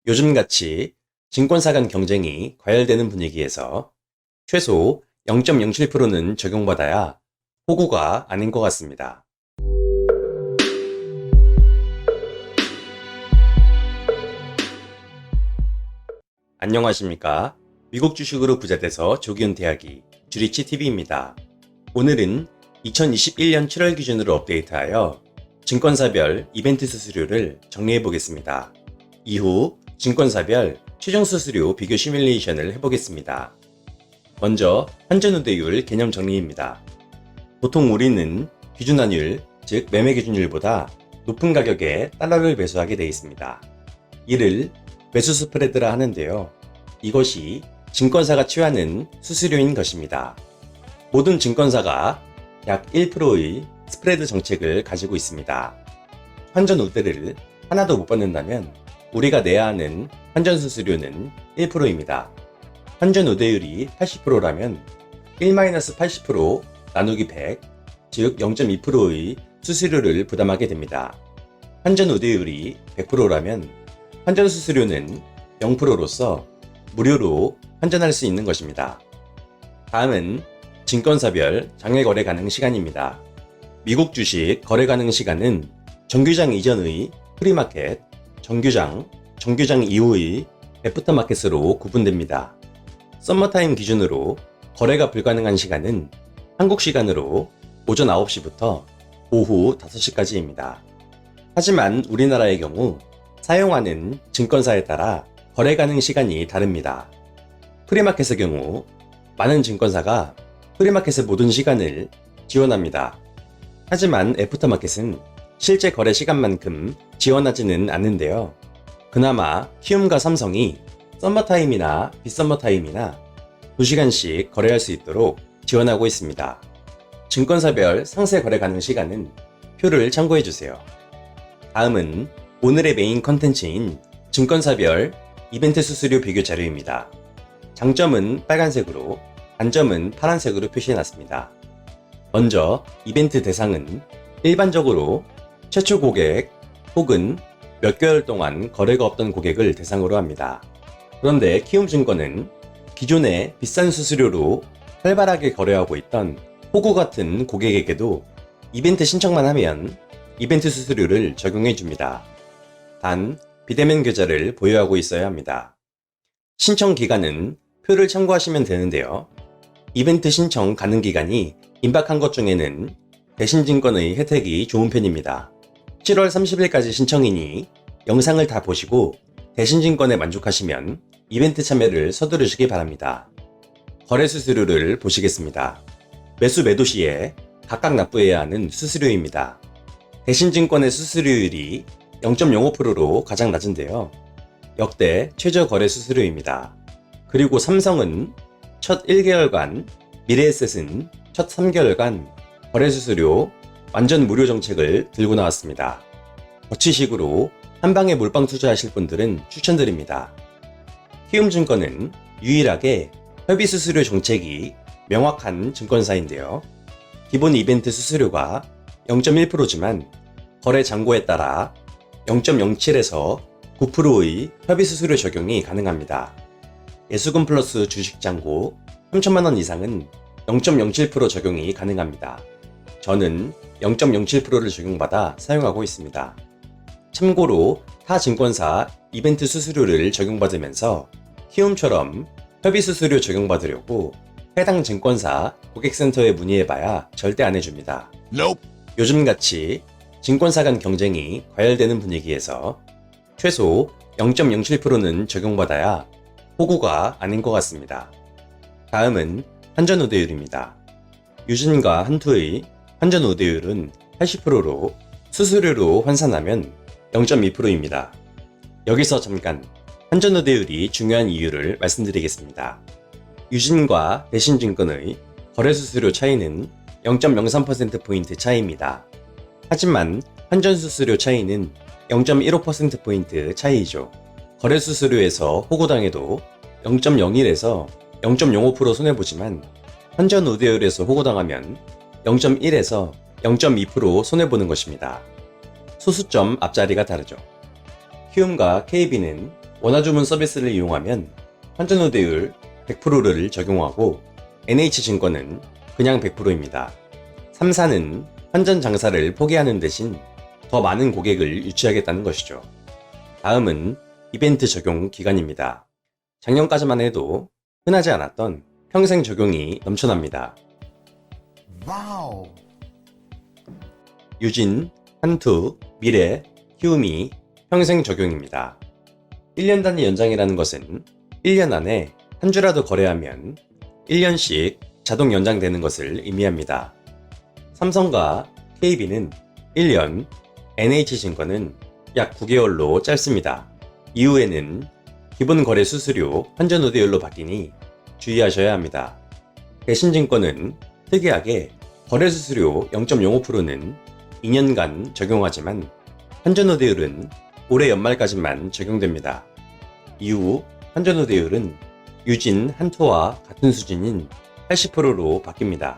요즘같이 증권사 간 경쟁이 과열되는 분위기에서 최소 0.07%는 적용받아야 호구가 아닌 것 같습니다. 안녕하십니까? 미국 주식으로 부자돼서 조기 은퇴하기 주리치TV입니다. 오늘은 2021년 7월 기준으로 업데이트하여 증권사별 이벤트 수수료를 정리해 보겠습니다. 이후 증권사별 최종 수수료 비교 시뮬레이션을 해보겠습니다. 먼저 환전우대율 개념 정리입니다. 보통 우리는 기준환율, 즉 매매 기준율보다 높은 가격에 달러를 매수하게 되어 있습니다. 이를 매수 스프레드라 하는데요. 이것이 증권사가 취하는 수수료인 것입니다. 모든 증권사가 약 1%의 스프레드 정책을 가지고 있습니다. 환전 우대를 하나도 못 받는다면 우리가 내야 하는 환전 수수료는 1%입니다. 환전 우대율이 80%라면 1-80% 나누기 100, 즉 0.2%의 수수료를 부담하게 됩니다. 환전 우대율이 100%라면 환전 수수료는 0%로서 무료로 환전할 수 있는 것입니다. 다음은 증권사별 장외 거래 가능 시간입니다. 미국 주식 거래 가능 시간은 정규장 이전의 프리마켓, 정규장 이후의 애프터마켓으로 구분됩니다. 썸머타임 기준으로 거래가 불가능한 시간은 한국 시간으로 오전 9시부터 오후 5시까지입니다. 하지만 우리나라의 경우 사용하는 증권사에 따라 거래 가능 시간이 다릅니다. 프리마켓의 경우 많은 증권사가 프리마켓의 모든 시간을 지원합니다. 하지만 애프터마켓은 실제 거래 시간만큼 지원하지는 않는데요. 그나마 키움과 삼성이 썸머타임이나 빗썸머타임이나 2시간씩 거래할 수 있도록 지원하고 있습니다. 증권사별 상세 거래 가능 시간은 표를 참고해주세요. 다음은 오늘의 메인 컨텐츠인 증권사별 이벤트 수수료 비교 자료입니다. 장점은 빨간색으로, 단점은 파란색으로 표시해놨습니다. 먼저 이벤트 대상은 일반적으로 최초 고객 혹은 몇 개월 동안 거래가 없던 고객을 대상으로 합니다. 그런데 키움증권은 기존에 비싼 수수료로 활발하게 거래하고 있던 호구 같은 고객에게도 이벤트 신청만 하면 이벤트 수수료를 적용해 줍니다. 단, 비대면 계좌를 보유하고 있어야 합니다. 신청 기간은 표를 참고하시면 되는데요. 이벤트 신청 가능 기간이 임박한 것 중에는 대신증권의 혜택이 좋은 편입니다. 7월 30일까지 신청이니 영상을 다 보시고 대신증권에 만족하시면 이벤트 참여를 서두르시기 바랍니다. 거래 수수료를 보시겠습니다. 매수 매도 시에 각각 납부해야 하는 수수료입니다. 대신증권의 수수료율이 0.05%로 가장 낮은데요. 역대 최저 거래 수수료입니다. 그리고 삼성은 첫 1개월간, 미래에셋은 첫 3개월간 거래 수수료 완전 무료 정책을 들고 나왔습니다. 거치식으로 한방에 몰빵 투자하실 분들은 추천드립니다. 키움증권은 유일하게 협의 수수료 정책이 명확한 증권사인데요. 기본 이벤트 수수료가 0.1%지만 거래 잔고에 따라 0.07에서 9%의 협의 수수료 적용이 가능합니다. 예수금 플러스 주식 잔고 3천만원 이상은 0.07% 적용이 가능합니다. 저는 0.07%를 적용받아 사용하고 있습니다. 참고로 타 증권사 이벤트 수수료를 적용받으면서 키움처럼 협의 수수료 적용받으려고 해당 증권사 고객센터에 문의해봐야 절대 안 해줍니다. 요즘같이 증권사 간 경쟁이 과열되는 분위기에서 최소 0.07%는 적용받아야 호구가 아닌 것 같습니다. 다음은 환전 우대율입니다. 유진과 한투의 환전 우대율은 80%로 수수료로 환산하면 0.2%입니다. 여기서 잠깐 환전 우대율이 중요한 이유를 말씀드리겠습니다. 유진과 대신증권의 거래 수수료 차이는 0.03%포인트 차이입니다. 하지만 환전 수수료 차이는 0.15%포인트 차이이죠. 거래 수수료에서 호구당해도 0.01에서 0.05% 손해보지만 환전 우대율에서 호구당하면 0.1에서 0.2% 손해보는 것입니다. 소수점 앞자리가 다르죠. 키움과 KB는 원화주문 서비스를 이용하면 환전 우대율 100%를 적용하고 NH증권은 그냥 100%입니다. 3사는 환전 장사를 포기하는 대신 더 많은 고객을 유치하겠다는 것이죠. 다음은 이벤트 적용 기간입니다. 작년까지만 해도 흔하지 않았던 평생 적용이 넘쳐납니다. 와우. 유진, 한투, 미래, 키움이 평생 적용입니다. 1년 단위 연장이라는 것은 1년 안에 한 주라도 거래하면 1년씩 자동 연장되는 것을 의미합니다. 삼성과 KB는 1년, NH증권은 약 9개월로 짧습니다. 이후에는 기본 거래 수수료 환전 우대율로 바뀌니 주의하셔야 합니다. 대신증권은 특이하게 거래 수수료 0.05%는 2년간 적용하지만 환전 우대율은 올해 연말까지만 적용됩니다. 이후 환전 우대율은 유진, 한투와 같은 수준인 80%로 바뀝니다.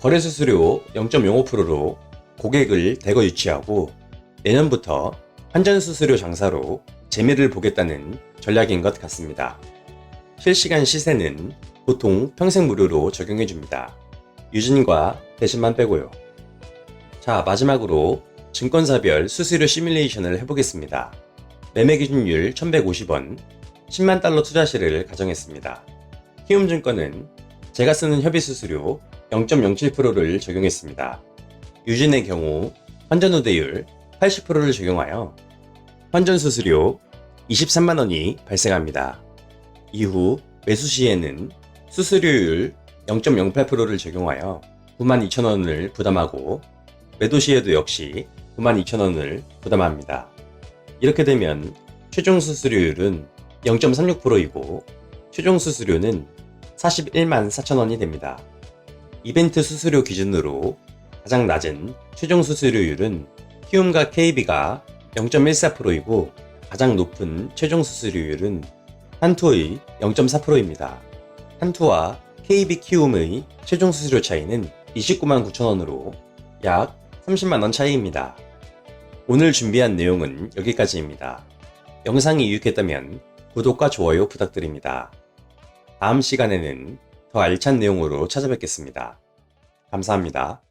거래 수수료 0.05%로 고객을 대거 유치하고 내년부터 환전 수수료 장사로 재미를 보겠다는 전략인 것 같습니다. 실시간 시세는 보통 평생 무료로 적용해줍니다. 유진과 대신만 빼고요. 자, 마지막으로 증권사별 수수료 시뮬레이션을 해보겠습니다. 매매 기준율 1150원, 10만 달러 투자 시를 가정했습니다. 키움증권은 제가 쓰는 협의 수수료 0.07%를 적용했습니다. 유진의 경우 환전 우대율 80%를 적용하여 환전 수수료 23만 원이 발생합니다. 이후 매수 시에는 수수료율 0.08%를 적용하여 92,000원을 부담하고 매도 시에도 역시 92,000원을 부담합니다. 이렇게 되면 최종 수수료율은 0.36%이고 최종 수수료는 41만 4천원이 됩니다. 이벤트 수수료 기준으로 가장 낮은 최종 수수료율은 키움과 KB가 0.14%이고 가장 높은 최종 수수료율은 한투의 0.4%입니다. 한투와 KB 키움의 최종 수수료 차이는 29만 9천원으로 약 30만원 차이입니다. 오늘 준비한 내용은 여기까지입니다. 영상이 유익했다면 구독과 좋아요 부탁드립니다. 다음 시간에는 더 알찬 내용으로 찾아뵙겠습니다. 감사합니다.